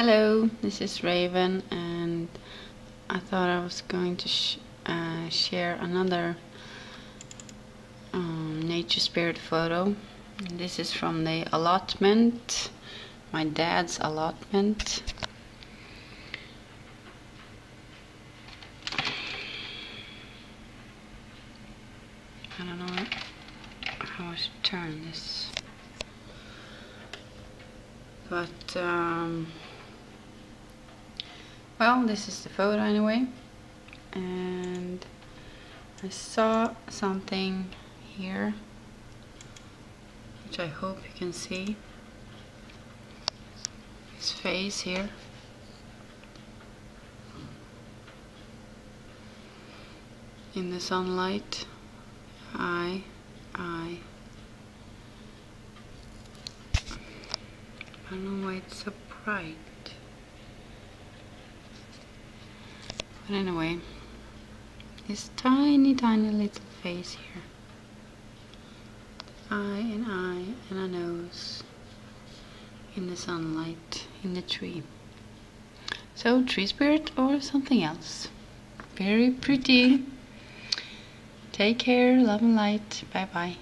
Hello, this is Raven, and I thought I was going to share another nature spirit photo. This is from the allotment, my dad's allotment. I don't know how I should turn this, but well, this is the photo anyway, and I saw something here which I hope you can see. His face here. In the sunlight. I don't know why it's so bright. But anyway, this tiny little face here. Eye and a nose in the sunlight in the tree. So tree spirit or something else. Very pretty. Take care, love and light. Bye bye.